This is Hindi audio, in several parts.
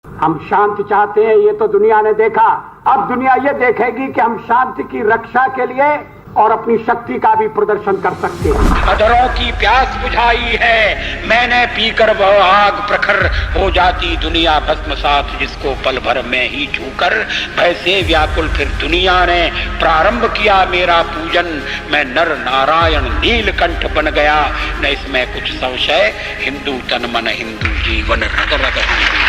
हम शांति चाहते हैं, ये तो दुनिया ने देखा। अब दुनिया ये देखेगी कि हम शांति की रक्षा के लिए और अपनी शक्ति का भी प्रदर्शन कर सकते हैं। अधरों की प्यास बुझाई है मैंने पीकर वह आग, प्रखर हो जाती दुनिया भस्मसात, जिसको पल भर में ही छूकर भय से व्याकुल फिर दुनिया ने प्रारंभ किया मेरा पूजन। मैं नर नारायण नीलकंठ बन गया, न इसमें कुछ संशय, हिंदू तन मन हिंदू जीवन रग रग हिंदू।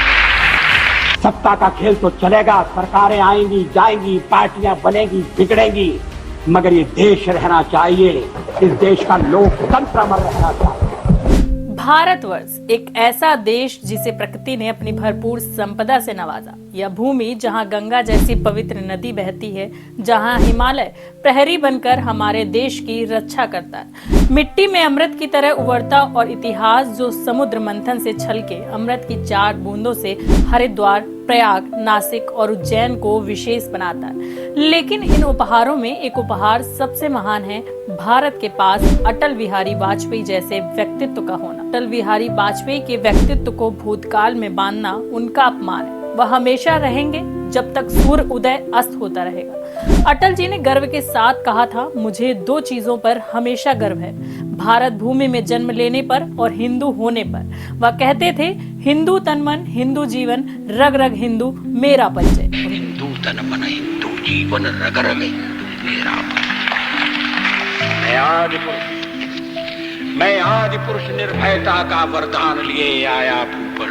सत्ता का खेल तो चलेगा, सरकारें आएंगी जाएंगी, पार्टियां बनेगी बिगड़ेंगी, मगर ये देश रहना चाहिए, इस देश का लोकतंत्र अमर रहना चाहिए। भारतवर्ष एक ऐसा देश जिसे प्रकृति ने अपनी भरपूर संपदा से नवाजा। यह भूमि जहां गंगा जैसी पवित्र नदी बहती है, जहां हिमालय प्रहरी बनकर हमारे देश की रक्षा करता है, मिट्टी में अमृत की तरह उबरता और इतिहास जो समुद्र मंथन से छलके अमृत की 4 बूंदों से हरिद्वार, प्रयाग, नासिक और उज्जैन को विशेष बनाता है। लेकिन इन उपहारों में एक उपहार सबसे महान है, भारत के पास अटल बिहारी वाजपेयी जैसे व्यक्तित्व का होना। अटल बिहारी वाजपेयी के व्यक्तित्व को भूतकाल में बांधना उनका अपमान है। वह हमेशा रहेंगे जब तक सूर्य उदय अस्त होता रहेगा। अटल जी ने गर्व के साथ कहा था, मुझे 2 चीजों पर हमेशा गर्व है, भारत भूमि में जन्म लेने पर और हिंदू होने पर। वह कहते थे, हिंदू तन मन हिंदू जीवन, रग रग हिंदू मेरा परिचय। हिंदू तन मन हिंदू जीवन रग रग हिंदू मेरा परिचय। मैं आज पुरुष निर्भयता का वरदान लिए आया भूपल,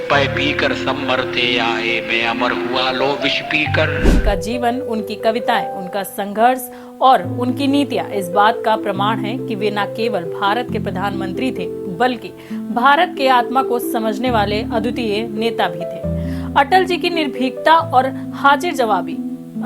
पै पीकर सब मरते आए, मैं अमर हुआ लो विष पीकर। उनका जीवन, उनकी कविताएं, उनका संघर्ष और उनकी नीतियां इस बात का प्रमाण है कि वे न केवल भारत के प्रधानमंत्री थे, बल्कि भारत के आत्मा को समझने वाले अद्वितीय नेता भी थे। अटल जी की निर्भीकता और हाजिर जवाबी।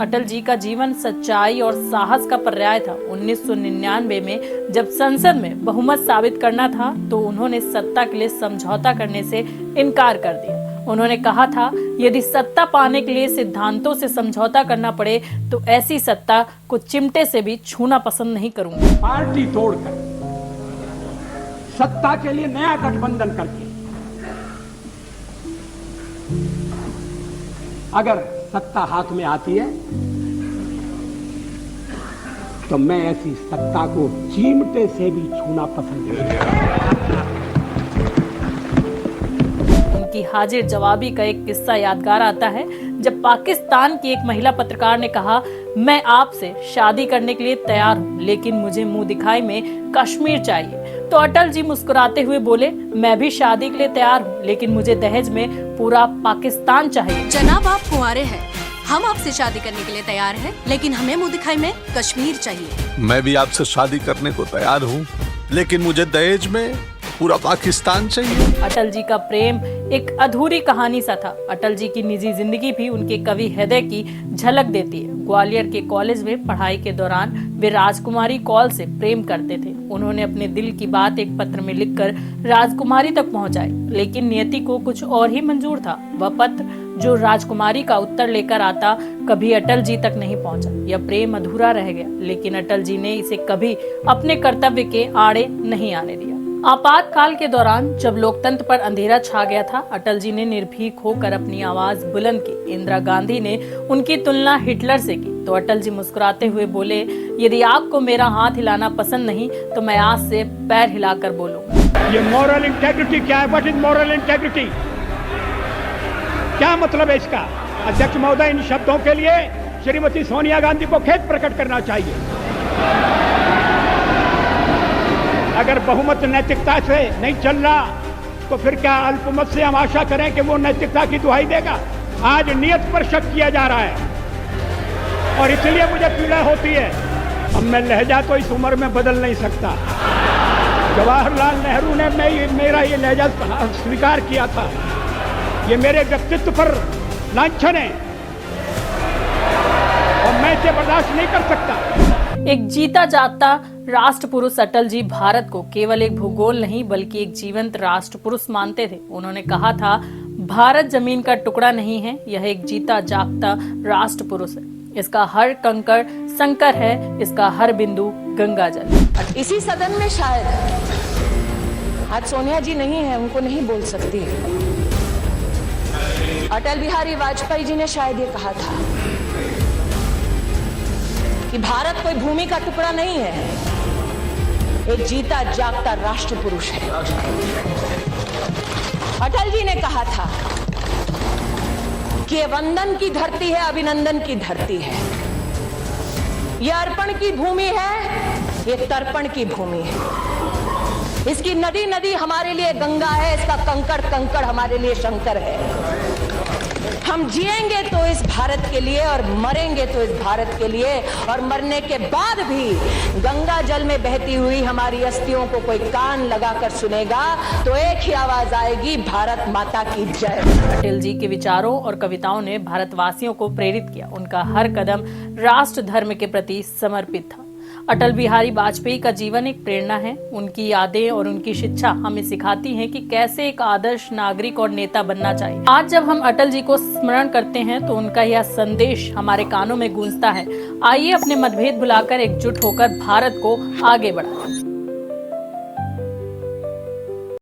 अटल जी का जीवन सच्चाई और साहस का पर्याय था। 1999 में जब संसद में बहुमत साबित करना था तो उन्होंने सत्ता के लिए समझौता करने से इनकार कर दिया। उन्होंने कहा था, यदि सत्ता पाने के लिए सिद्धांतों से समझौता करना पड़े तो ऐसी सत्ता को चिमटे से भी छूना पसंद नहीं करूंगा। पार्टी तोड़कर सत्ता के लिए नया गठबंधन करके अगर सत्ता हाथ में आती है तो मैं ऐसी सत्ता को चिमटे से भी छूना पसंद नहीं करूंगा। उनकी हाजिर जवाबी का एक किस्सा यादगार आता है, जब पाकिस्तान की एक महिला पत्रकार ने कहा, मैं आपसे शादी करने के लिए तैयार हूँ, लेकिन मुझे मुंह दिखाई में कश्मीर चाहिए। तो अटल जी मुस्कुराते हुए बोले, मैं भी शादी के लिए तैयार हूँ, लेकिन मुझे दहेज में पूरा पाकिस्तान चाहिए। जनाब, आप कुंवारे हैं, हम आपसे शादी करने के लिए तैयार हैं, लेकिन हमें मुंह दिखाई में कश्मीर चाहिए। मैं भी आपसे शादी करने को तैयार हूँ, लेकिन मुझे दहेज में पूरा पाकिस्तान चाहिए। अटल जी का प्रेम एक अधूरी कहानी सा था। अटल जी की निजी जिंदगी भी उनके कवि हृदय की झलक देती है। ग्वालियर के कॉलेज में पढ़ाई के दौरान वे राजकुमारी कौल से प्रेम करते थे। उन्होंने अपने दिल की बात एक पत्र में लिखकर राजकुमारी तक पहुंचाई, लेकिन नियति को कुछ और ही मंजूर था। वह पत्र जो राजकुमारी का उत्तर लेकर आता कभी अटल जी तक नहीं पहुंचा। यह प्रेम अधूरा रह गया, लेकिन अटल जी ने इसे कभी अपने कर्तव्य के आड़े नहीं आने दिया। आपातकाल के दौरान जब लोकतंत्र पर अंधेरा छा गया था, अटल जी ने निर्भीक होकर अपनी आवाज बुलंद की। इंदिरा गांधी ने उनकी तुलना हिटलर से की तो अटल जी मुस्कुराते हुए बोले, यदि आपको मेरा हाथ हिलाना पसंद नहीं तो मैं आज से पैर हिलाकर बोलूंगा। ये मॉरल इंटेग्रिटी क्या है? What is moral integrity? क्या मतलब है इसका? अध्यक्ष महोदय, इन शब्दों के लिए श्रीमती सोनिया गांधी को खेद प्रकट करना चाहिए। अगर बहुमत नैतिकता से नहीं चल रहा तो फिर क्या अल्पमत से हम आशा करें कि वो नैतिकता की दुहाई देगा? आज नियत पर शक किया जा रहा है और इसलिए मुझे पीड़ा होती है। अब मैं लहजा तो इस उम्र में बदल नहीं सकता। जवाहरलाल नेहरू ने मेरा ये लहजा स्वीकार किया था। ये मेरे व्यक्तित्व पर लांछन है और मैं इसे बर्दाश्त नहीं कर सकता। एक जीता जागता राष्ट्र पुरुष अटल जी भारत को केवल एक भूगोल नहीं बल्कि एक जीवंत राष्ट्र पुरुष मानते थे। उन्होंने कहा था, भारत जमीन का टुकड़ा नहीं है, यह एक जीता जागता राष्ट्र पुरुष है। इसका हर कंकड़ संकर है, इसका हर बिंदु गंगा जल। इसी सदन में शायद आज सोनिया जी नहीं है, उनको नहीं बोल सकती। अटल बिहारी वाजपेयी जी ने शायद ये कहा था कि भारत कोई भूमि का टुकड़ा नहीं है, एक जीता जागता राष्ट्र पुरुष है। अटल जी ने कहा था कि ये वंदन की धरती है, अभिनंदन की धरती है, ये अर्पण की भूमि है, ये तर्पण की भूमि है। इसकी नदी नदी हमारे लिए गंगा है, इसका कंकड़ कंकड़ हमारे लिए शंकर है। हम जिएंगे तो इस भारत के लिए और मरेंगे तो इस भारत के लिए, और मरने के बाद भी गंगा जल में बहती हुई हमारी अस्थियों को कोई कान लगाकर सुनेगा तो एक ही आवाज आएगी, भारत माता की जय। अटल जी के विचारों और कविताओं ने भारतवासियों को प्रेरित किया। उनका हर कदम राष्ट्र धर्म के प्रति समर्पित था। अटल बिहारी वाजपेयी का जीवन एक प्रेरणा है। उनकी यादें और उनकी शिक्षा हमें सिखाती हैं कि कैसे एक आदर्श नागरिक और नेता बनना चाहिए। आज जब हम अटल जी को स्मरण करते हैं तो उनका यह संदेश हमारे कानों में गूंजता है। आइए अपने मतभेद भुलाकर एकजुट होकर भारत को आगे बढ़ाएं।